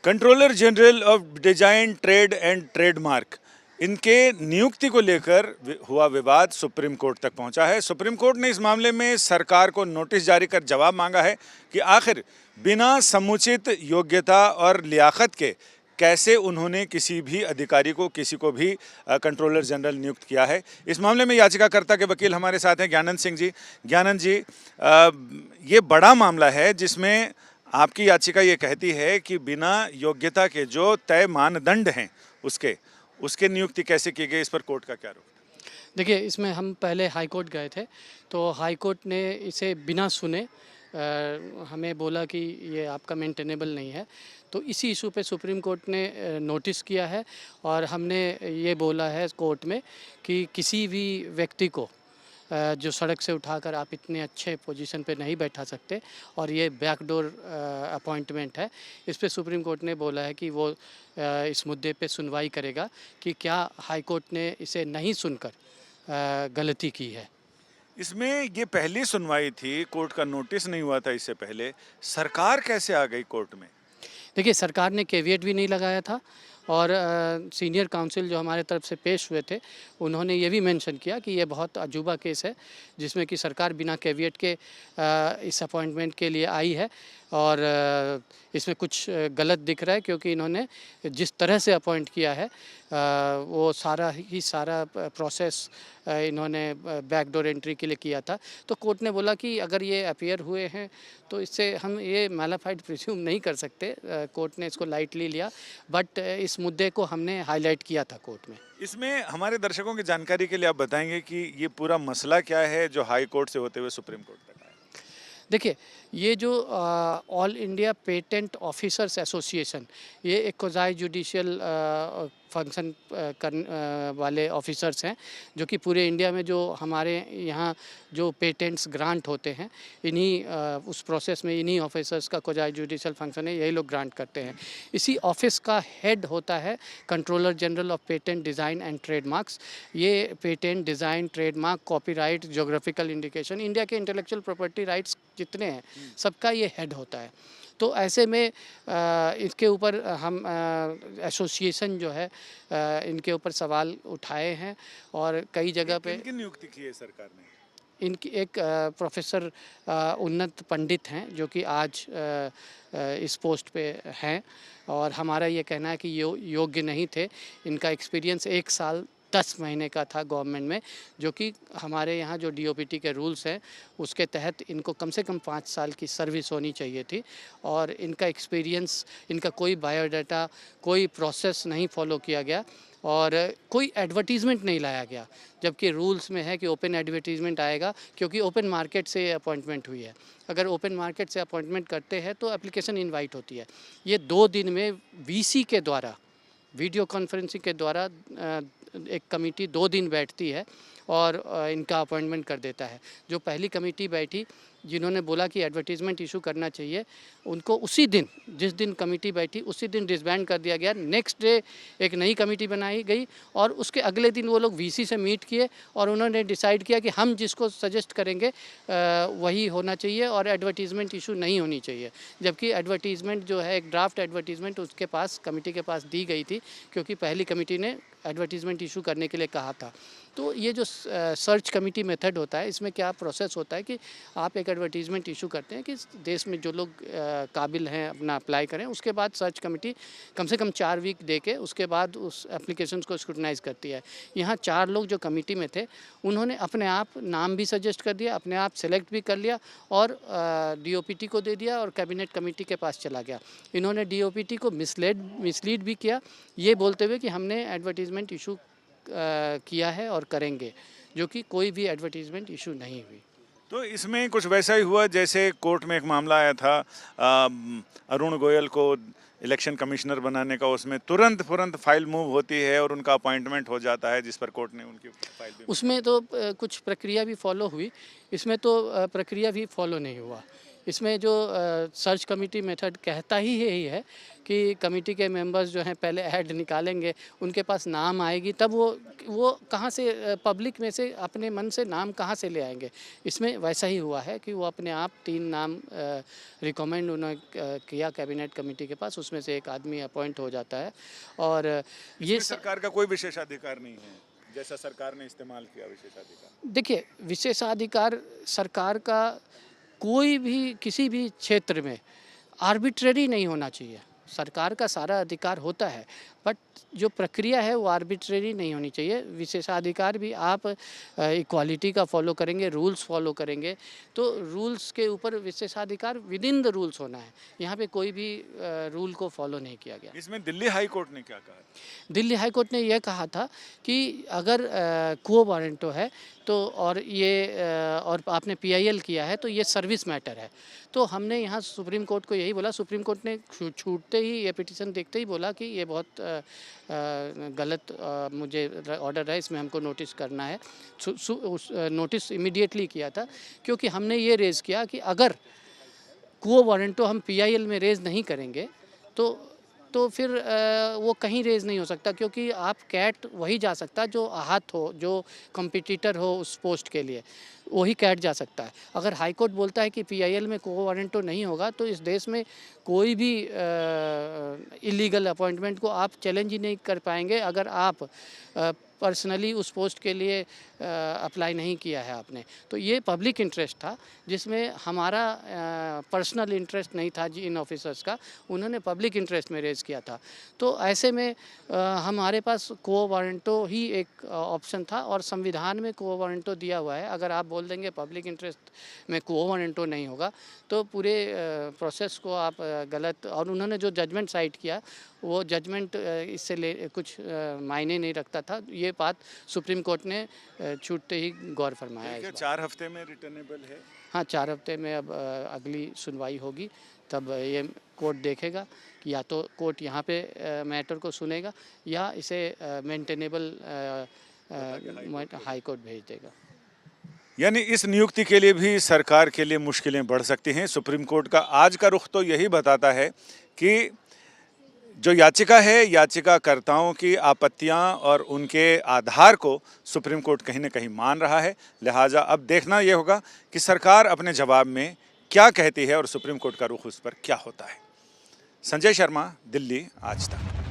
Controller general of design trade and trademark, इनके नियुक्ति को लेकर हुआ विवाद सुप्रीम कोर्ट तक पहुंचा है। सुप्रीम कोर्ट ने इस मामले में सरकार को नोटिस जारी कर जवाब मांगा है कि आखिर बिना समुचित योग्यता और लियाकत के कैसे उन्होंने किसी भी अधिकारी को, किसी को भी कंट्रोलर जनरल नियुक्त किया है। इस मामले में याचिकाकर्ता के वकील हमारे साथ हैं ज्ञानंद सिंह जी। ज्ञानंद जी, ये बड़ा मामला है जिसमें आपकी याचिका ये कहती है कि बिना योग्यता के जो तय मानदंड हैं उसके नियुक्ति कैसे की गई, इस पर कोर्ट का क्या रुख? देखिए, इसमें हम पहले हाई कोर्ट गए थे, तो हाई कोर्ट ने इसे बिना सुने हमें बोला कि ये आपका मेंटेनेबल नहीं है। तो इसी इशू पे सुप्रीम कोर्ट ने नोटिस किया है और हमने ये बोला है कोर्ट में कि किसी भी व्यक्ति को जो सड़क से उठाकर आप इतने अच्छे पोजीशन पे नहीं बैठा सकते और ये बैकडोर अपॉइंटमेंट है। इस पे सुप्रीम कोर्ट ने बोला है कि वो इस मुद्दे पे सुनवाई करेगा कि क्या हाई कोर्ट ने इसे नहीं सुनकर गलती की है। इसमें ये पहली सुनवाई थी, कोर्ट का नोटिस नहीं हुआ था इससे पहले। सरकार कैसे आ गई कोर्ट में? देखिए, सरकार ने कैविएट भी नहीं लगाया था और सीनियर काउंसिल जो हमारे तरफ से पेश हुए थे, उन्होंने ये भी मेंशन किया कि ये बहुत अजूबा केस है जिसमें कि सरकार बिना कैविएट के इस अपॉइंटमेंट के लिए आई है और इसमें कुछ गलत दिख रहा है क्योंकि इन्होंने जिस तरह से अपॉइंट किया है वो सारा प्रोसेस इन्होंने बैकडोर एंट्री के लिए किया था। तो कोर्ट ने बोला कि अगर ये अपीयर हुए हैं तो इससे हम ये मैलाफाइड प्रिज्यूम नहीं कर सकते। कोर्ट ने इसको लाइटली लिया, बट इस मुद्दे को हमने हाईलाइट किया था कोर्ट में। इसमें हमारे दर्शकों की जानकारी के लिए आप बताएंगे कि ये पूरा मसला क्या है जो हाई कोर्ट से होते हुए सुप्रीम कोर्ट तक आया? देखिए, ये जो all India patent officers association, ये एक क्वाज़ी जुडिशियल फंक्शन वाले ऑफिसर्स हैं जो कि पूरे इंडिया में जो हमारे यहाँ जो पेटेंट्स ग्रांट होते हैं, इन्हीं उस प्रोसेस में इन्हीं ऑफिसर्स का क्वाज़ी जुडिशियल फंक्शन है, यही लोग ग्रांट करते हैं। इसी ऑफिस का हेड होता है controller general of patent design and trademarks. ये patent, design, trademark, copyright, geographical indication, India के इंटेलेक्चुअल प्रॉपर्टी राइट्स जितने हैं सबका ये हेड होता है। तो ऐसे में इसके ऊपर हम एसोसिएशन जो है इनके ऊपर सवाल उठाए हैं और कई जगह पे किनकी नियुक्ति की है सरकार ने? इनकी एक प्रोफेसर उन्नत पंडित हैं जो कि आज इस पोस्ट पे हैं और हमारा ये कहना है कि योग्य नहीं थे। इनका एक्सपीरियंस 1 साल 10 महीने का था गवर्नमेंट में, जो कि हमारे यहाँ जो डीओपीटी के रूल्स हैं उसके तहत इनको कम से कम 5 साल की सर्विस होनी चाहिए थी और इनका एक्सपीरियंस, इनका कोई बायोडाटा, कोई प्रोसेस नहीं फॉलो किया गया और कोई एडवर्टीज़मेंट नहीं लाया गया, जबकि रूल्स में है कि ओपन एडवर्टीज़मेंट आएगा क्योंकि ओपन मार्केट से अपॉइंटमेंट हुई है। अगर ओपन मार्केट से अपॉइंटमेंट करते हैं तो एप्लीकेशन इनवाइट होती है। ये 2 दिन में वीसी के द्वारा, वीडियो कॉन्फ्रेंसिंग के द्वारा एक कमेटी 2 दिन बैठती है और इनका अपॉइंटमेंट कर देता है। जो पहली कमेटी बैठी जिन्होंने बोला कि एडवर्टीज़मेंट इशू करना चाहिए, उनको उसी दिन, जिस दिन कमेटी बैठी उसी दिन डिसबैंड कर दिया गया। नेक्स्ट डे एक नई कमेटी बनाई गई और उसके अगले दिन वो लोग वीसी से मीट किए और उन्होंने डिसाइड किया कि हम जिसको सजेस्ट करेंगे वही होना चाहिए और एडवर्टीज़मेंट इशू नहीं होनी चाहिए। जबकि एडवर्टीज़मेंट जो है, एक ड्राफ्ट एडवर्टीज़मेंट उसके पास, कमेटी के पास दी गई थी क्योंकि पहली कमेटी ने एडवर्टीज़मेंट इशू करने के लिए कहा था। तो ये जो सर्च कमेटी मेथड होता है, इसमें क्या प्रोसेस होता है कि आप एक एडवर्टीज़मेंट इशू करते हैं कि देश में जो लोग काबिल हैं अपना अप्लाई करें, उसके बाद सर्च कमेटी कम से कम 4 वीक दे के उसके बाद उस एप्लीकेशन को स्क्रूटनाइज़ करती है। यहाँ 4 लोग जो कमेटी में थे उन्होंने अपने आप नाम भी सजेस्ट कर दिया, अपने आप सेलेक्ट भी कर लिया और डीओपीटी को दे दिया और कैबिनेट कमेटी के पास चला गया। इन्होंने डीओपीटी को मिसलीड भी किया, ये बोलते हुए कि हमने एडवर्टीज़मेंट इशू किया है और करेंगे, जो कि कोई भी एडवर्टीज़मेंट इशू नहीं हुई। तो इसमें कुछ वैसा ही हुआ जैसे कोर्ट में एक मामला आया था अरुण गोयल को इलेक्शन कमिश्नर बनाने का, उसमें तुरंत फाइल मूव होती है और उनका अपॉइंटमेंट हो जाता है, जिस पर कोर्ट ने उनकी फाइल भी, उसमें तो कुछ प्रक्रिया भी फॉलो हुई, इसमें तो प्रक्रिया भी फॉलो नहीं हुआ। इसमें जो सर्च कमेटी मेथड कहता ही यही है कि कमेटी के मेंबर्स जो हैं पहले ऐड निकालेंगे, उनके पास नाम आएगी, तब वो कहाँ से पब्लिक में से अपने मन से नाम कहाँ से ले आएंगे। इसमें वैसा ही हुआ है कि वो अपने आप 3 नाम रिकमेंड उन्होंने किया कैबिनेट कमेटी के पास, उसमें से एक आदमी अपॉइंट हो जाता है। और ये सरकार का कोई विशेषाधिकार नहीं है, जैसा सरकार ने इस्तेमाल किया विशेषाधिकार। देखिए, विशेषाधिकार सरकार का कोई भी किसी भी क्षेत्र में आर्बिट्रेरी नहीं होना चाहिए। सरकार का सारा अधिकार होता है, बट जो प्रक्रिया है वो आर्बिट्रेरी नहीं होनी चाहिए। विशेषाधिकार भी आप इक्वालिटी का फॉलो करेंगे, रूल्स फॉलो करेंगे, तो रूल्स के ऊपर विशेषाधिकार विद इन द रूल्स होना है। यहाँ पे कोई भी रूल को फॉलो नहीं किया गया। इसमें दिल्ली हाई कोर्ट ने क्या कहा? दिल्ली हाई कोर्ट ने यह कहा था कि अगर क्वो वारंटो है तो और आपने पीआईएल किया है तो ये सर्विस मैटर है। तो हमने यहाँ सुप्रीम कोर्ट को यही बोला, सुप्रीम कोर्ट ने छूटते ही ये पिटीशन देखते ही बोला कि ये बहुत गलत मुझे ऑर्डर है, इसमें हमको नोटिस करना है। नोटिस इमीडिएटली किया था, क्योंकि हमने ये रेज़ किया कि अगर क्वो वारंटो हम पीआईएल में रेज़ नहीं करेंगे तो फिर वो कहीं रेज़ नहीं हो सकता, क्योंकि आप कैट वही जा सकता जो आहत हो, जो कॉम्पिटिटर हो उस पोस्ट के लिए, वही कैट जा सकता है। अगर हाई कोर्ट बोलता है कि पीआईएल में क्वो वारंटो नहीं होगा तो इस देश में कोई भी इलीगल अपॉइंटमेंट को आप चैलेंज ही नहीं कर पाएंगे अगर आप पर्सनली उस पोस्ट के लिए अप्लाई नहीं किया है आपने। तो ये पब्लिक इंटरेस्ट था, जिसमें हमारा पर्सनल इंटरेस्ट नहीं था जी इन ऑफिसर्स का, उन्होंने पब्लिक इंटरेस्ट में रेज़ किया था। तो ऐसे में हमारे पास क्वो वारंटो ही एक ऑप्शन था, और संविधान में क्वो वारंटो दिया हुआ है। अगर आप बोल देंगे पब्लिक इंटरेस्ट में क्वो वारंटो नहीं होगा तो पूरे प्रोसेस को आप गलत, और उन्होंने जो जजमेंट साइट किया वो जजमेंट इससे कुछ मायने नहीं रखता था। ये बात सुप्रीम कोर्ट ने छूटते ही गौर फरमाया है। 4 हफ्ते में रिटर्नेबल है? हाँ, 4 हफ्ते में अब अगली सुनवाई होगी, तब ये कोर्ट देखेगा कि या तो कोर्ट यहाँ पे मैटर को सुनेगा या इसे मेंटेनेबल हाई कोर्ट भेज देगा। यानी इस नियुक्ति के लिए भी सरकार के लिए मुश्किलें बढ़ सकती हैं। सुप्रीम कोर्ट का आज का रुख तो यही बताता है कि जो याचिका है, याचिकाकर्ताओं की आपत्तियां और उनके आधार को सुप्रीम कोर्ट कहीं न कहीं मान रहा है। लिहाजा अब देखना ये होगा कि सरकार अपने जवाब में क्या कहती है और सुप्रीम कोर्ट का रुख उस पर क्या होता है। संजय शर्मा, दिल्ली, आज तक।